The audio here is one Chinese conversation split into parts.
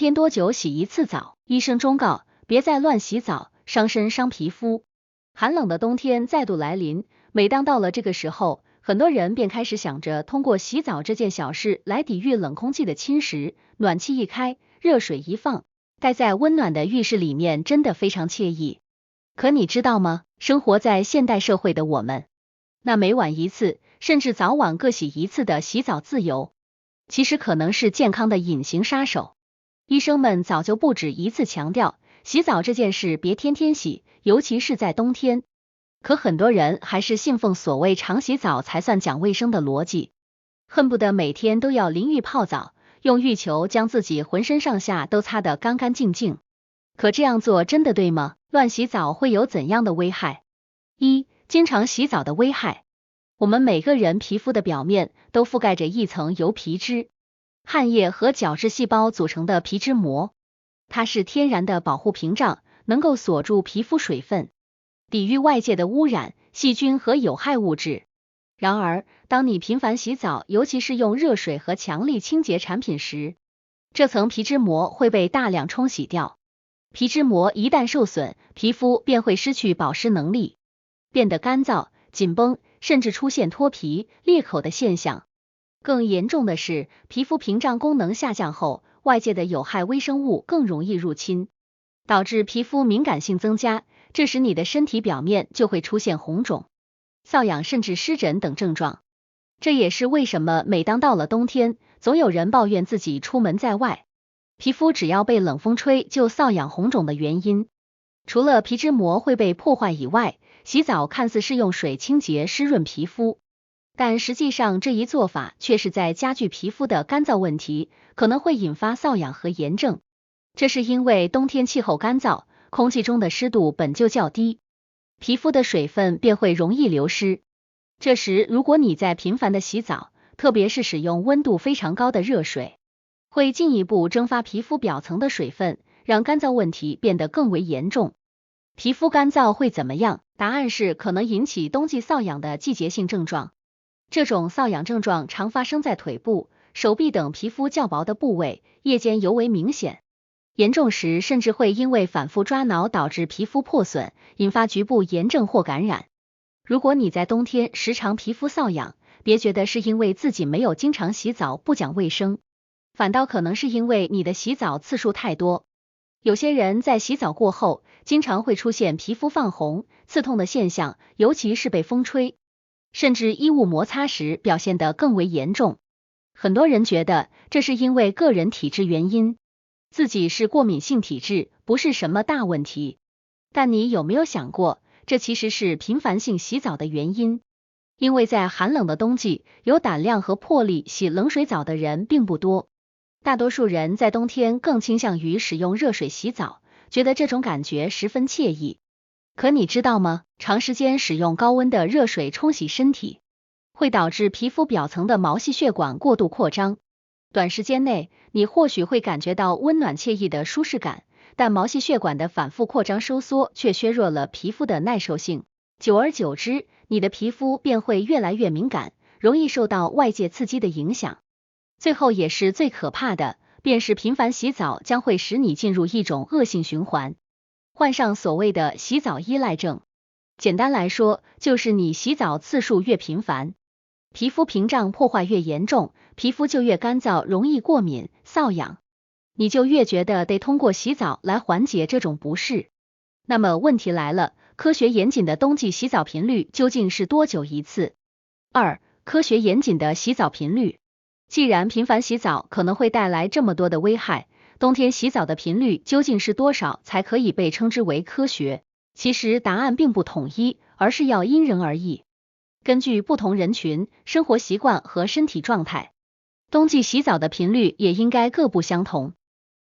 天多久洗一次澡？医生忠告，别再乱洗澡，伤身伤皮肤。寒冷的冬天再度来临，每当到了这个时候，很多人便开始想着通过洗澡这件小事来抵御冷空气的侵蚀。暖气一开，热水一放，待在温暖的浴室里面真的非常惬意。可你知道吗？生活在现代社会的我们，那每晚一次，甚至早晚各洗一次的洗澡自由，其实可能是健康的隐形杀手。医生们早就不止一次强调，洗澡这件事别天天洗，尤其是在冬天。可很多人还是信奉所谓常洗澡才算讲卫生的逻辑，恨不得每天都要淋浴泡澡，用浴球将自己浑身上下都擦得干干净净。可这样做真的对吗？乱洗澡会有怎样的危害？一、经常洗澡的危害。我们每个人皮肤的表面都覆盖着一层由皮脂、汗液和角质细胞组成的皮脂膜，它是天然的保护屏障，能够锁住皮肤水分，抵御外界的污染、细菌和有害物质。然而，当你频繁洗澡，尤其是用热水和强力清洁产品时，这层皮脂膜会被大量冲洗掉。皮脂膜一旦受损，皮肤便会失去保湿能力，变得干燥、紧绷，甚至出现脱皮、裂口的现象。更严重的是，皮肤屏障功能下降后，外界的有害微生物更容易入侵，导致皮肤敏感性增加，这时你的身体表面就会出现红肿、瘙痒甚至湿疹等症状。这也是为什么每当到了冬天，总有人抱怨自己出门在外，皮肤只要被冷风吹就瘙痒红肿的原因。除了皮脂膜会被破坏以外，洗澡看似是用水清洁湿润皮肤，但实际上这一做法却是在加剧皮肤的干燥问题，可能会引发瘙痒和炎症。这是因为冬天气候干燥，空气中的湿度本就较低，皮肤的水分便会容易流失。这时如果你在频繁的洗澡，特别是使用温度非常高的热水，会进一步蒸发皮肤表层的水分，让干燥问题变得更为严重。皮肤干燥会怎么样？答案是可能引起冬季瘙痒的季节性症状。这种瘙痒症状常发生在腿部、手臂等皮肤较薄的部位，夜间尤为明显。严重时甚至会因为反复抓挠导致皮肤破损，引发局部炎症或感染。如果你在冬天时常皮肤瘙痒，别觉得是因为自己没有经常洗澡不讲卫生，反倒可能是因为你的洗澡次数太多。有些人在洗澡过后，经常会出现皮肤泛红、刺痛的现象，尤其是被风吹，甚至衣物摩擦时表现得更为严重。很多人觉得这是因为个人体质原因，自己是过敏性体质，不是什么大问题。但你有没有想过，这其实是频繁性洗澡的原因？因为在寒冷的冬季，有胆量和魄力洗冷水澡的人并不多。大多数人在冬天更倾向于使用热水洗澡，觉得这种感觉十分惬意。可你知道吗？长时间使用高温的热水冲洗身体，会导致皮肤表层的毛细血管过度扩张。短时间内，你或许会感觉到温暖惬意的舒适感，但毛细血管的反复扩张收缩却削弱了皮肤的耐受性。久而久之，你的皮肤便会越来越敏感，容易受到外界刺激的影响。最后也是最可怕的，便是频繁洗澡将会使你进入一种恶性循环，患上所谓的洗澡依赖症。简单来说，就是你洗澡次数越频繁，皮肤屏障破坏越严重，皮肤就越干燥，容易过敏、瘙痒，你就越觉得得通过洗澡来缓解这种不适。那么问题来了，科学严谨的冬季洗澡频率究竟是多久一次？二、科学严谨的洗澡频率。既然频繁洗澡可能会带来这么多的危害，冬天洗澡的频率究竟是多少才可以被称之为科学？其实答案并不统一，而是要因人而异。根据不同人群、生活习惯和身体状态，冬季洗澡的频率也应该各不相同。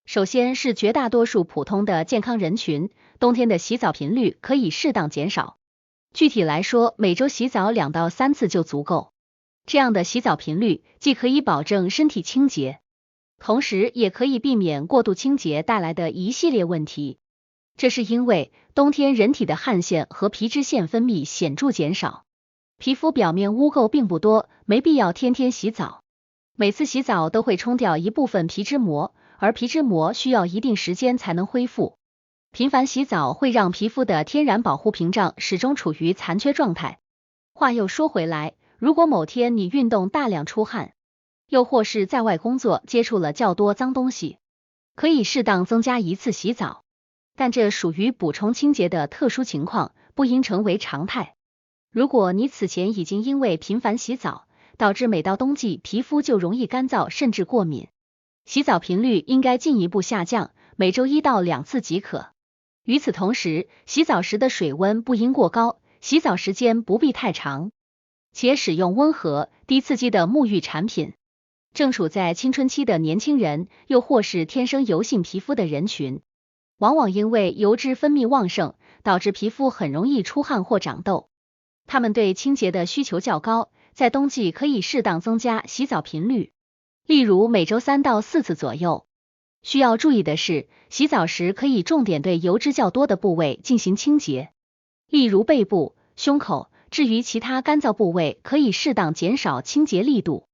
首先是绝大多数普通的健康人群，冬天的洗澡频率可以适当减少。具体来说，每周洗澡2到3次就足够。这样的洗澡频率既可以保证身体清洁，同时也可以避免过度清洁带来的一系列问题。这是因为冬天人体的汗腺和皮脂腺分泌显著减少，皮肤表面污垢并不多，没必要天天洗澡。每次洗澡都会冲掉一部分皮脂膜，而皮脂膜需要一定时间才能恢复。频繁洗澡会让皮肤的天然保护屏障始终处于残缺状态。话又说回来，如果某天你运动大量出汗，又或是在外工作接触了较多脏东西，可以适当增加一次洗澡，但这属于补充清洁的特殊情况，不应成为常态。如果你此前已经因为频繁洗澡，导致每到冬季皮肤就容易干燥甚至过敏，洗澡频率应该进一步下降，每周1到2次即可。与此同时，洗澡时的水温不应过高，洗澡时间不必太长，且使用温和、低刺激的沐浴产品。正处在青春期的年轻人，又或是天生油性皮肤的人群，往往因为油脂分泌旺盛，导致皮肤很容易出汗或长痘。他们对清洁的需求较高，在冬季可以适当增加洗澡频率，例如每周3到4次左右。需要注意的是，洗澡时可以重点对油脂较多的部位进行清洁，例如背部、胸口，至于其他干燥部位，可以适当减少清洁力度。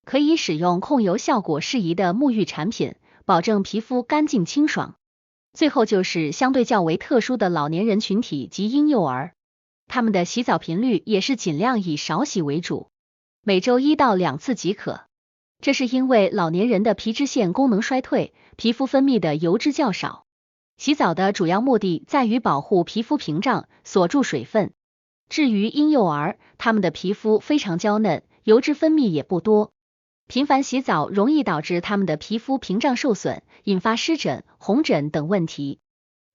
可以使用控油效果适宜的沐浴产品，保证皮肤干净清爽。最后就是相对较为特殊的老年人群体及婴幼儿，他们的洗澡频率也是尽量以少洗为主，每周1到2次即可。这是因为老年人的皮脂腺功能衰退，皮肤分泌的油脂较少。洗澡的主要目的在于保护皮肤屏障，锁住水分。至于婴幼儿，他们的皮肤非常娇嫩，油脂分泌也不多。频繁洗澡容易导致他们的皮肤屏障受损，引发湿疹、红疹等问题。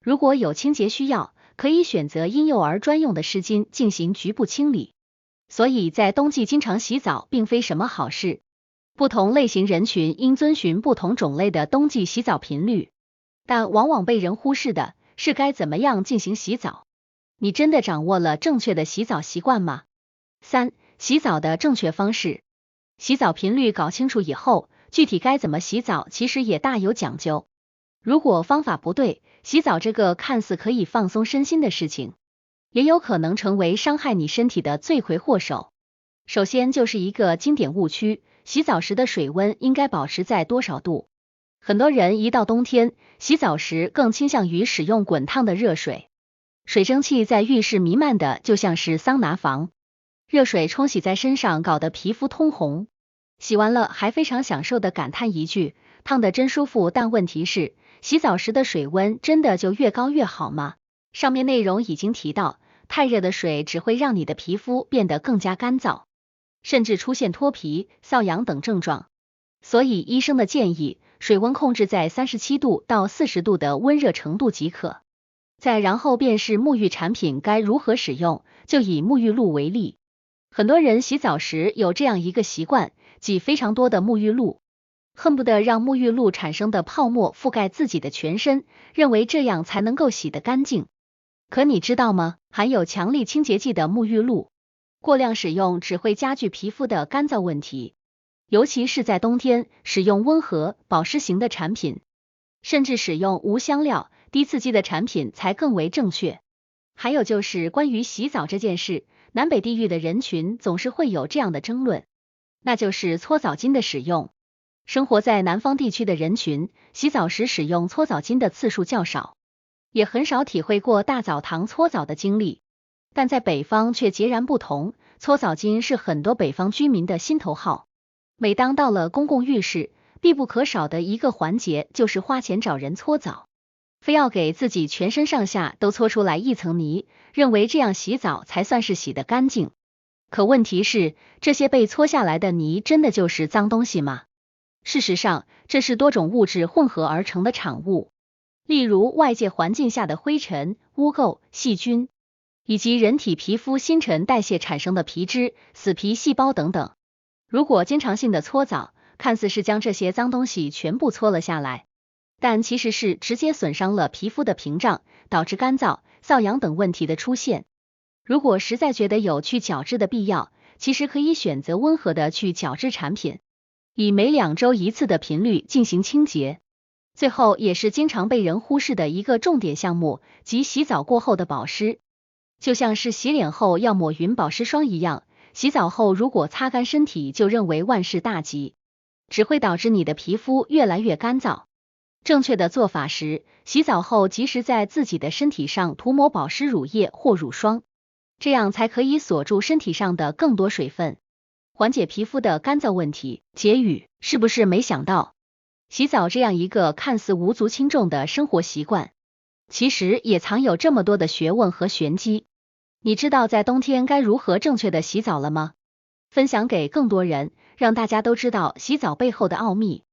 如果有清洁需要，可以选择婴幼儿专用的湿巾进行局部清理。所以在冬季经常洗澡并非什么好事。不同类型人群应遵循不同种类的冬季洗澡频率，但往往被人忽视的是该怎么样进行洗澡。你真的掌握了正确的洗澡习惯吗？3. 洗澡的正确方式。洗澡频率搞清楚以后，具体该怎么洗澡其实也大有讲究。如果方法不对，洗澡这个看似可以放松身心的事情，也有可能成为伤害你身体的罪魁祸首。首先就是一个经典误区，洗澡时的水温应该保持在多少度？很多人一到冬天，洗澡时更倾向于使用滚烫的热水，水蒸气在浴室弥漫的就像是桑拿房。热水冲洗在身上，搞得皮肤通红，洗完了还非常享受的感叹一句，烫得真舒服。但问题是，洗澡时的水温真的就越高越好吗？上面内容已经提到，太热的水只会让你的皮肤变得更加干燥，甚至出现脱皮、瘙痒等症状。所以医生的建议，水温控制在37度到40度的温热程度即可。再然后便是沐浴产品该如何使用，就以沐浴露为例。很多人洗澡时有这样一个习惯，挤非常多的沐浴露，恨不得让沐浴露产生的泡沫覆盖自己的全身，认为这样才能够洗得干净。可你知道吗？含有强力清洁剂的沐浴露，过量使用只会加剧皮肤的干燥问题，尤其是在冬天，使用温和、保湿型的产品，甚至使用无香料、低刺激的产品才更为正确。还有就是关于洗澡这件事，南北地域的人群总是会有这样的争论，那就是搓澡巾的使用。生活在南方地区的人群，洗澡时使用搓澡巾的次数较少，也很少体会过大澡堂搓澡的经历。但在北方却截然不同，搓澡巾是很多北方居民的心头好。每当到了公共浴室，必不可少的一个环节就是花钱找人搓澡，非要给自己全身上下都搓出来一层泥，认为这样洗澡才算是洗得干净。可问题是，这些被搓下来的泥真的就是脏东西吗？事实上，这是多种物质混合而成的产物，例如外界环境下的灰尘、污垢、细菌，以及人体皮肤新陈代谢产生的皮脂、死皮细胞等等。如果经常性的搓澡，看似是将这些脏东西全部搓了下来，但其实是直接损伤了皮肤的屏障，导致干燥、瘙痒等问题的出现。如果实在觉得有去角质的必要，其实可以选择温和的去角质产品，以每2周1次的频率进行清洁。最后也是经常被人忽视的一个重点项目，即洗澡过后的保湿。就像是洗脸后要抹匀保湿霜一样，洗澡后如果擦干身体就认为万事大吉，只会导致你的皮肤越来越干燥。正确的做法时，洗澡后及时在自己的身体上涂抹保湿乳液或乳霜，这样才可以锁住身体上的更多水分，缓解皮肤的干燥问题。结语，是不是没想到，洗澡这样一个看似无足轻重的生活习惯，其实也藏有这么多的学问和玄机？你知道在冬天该如何正确的洗澡了吗？分享给更多人，让大家都知道洗澡背后的奥秘。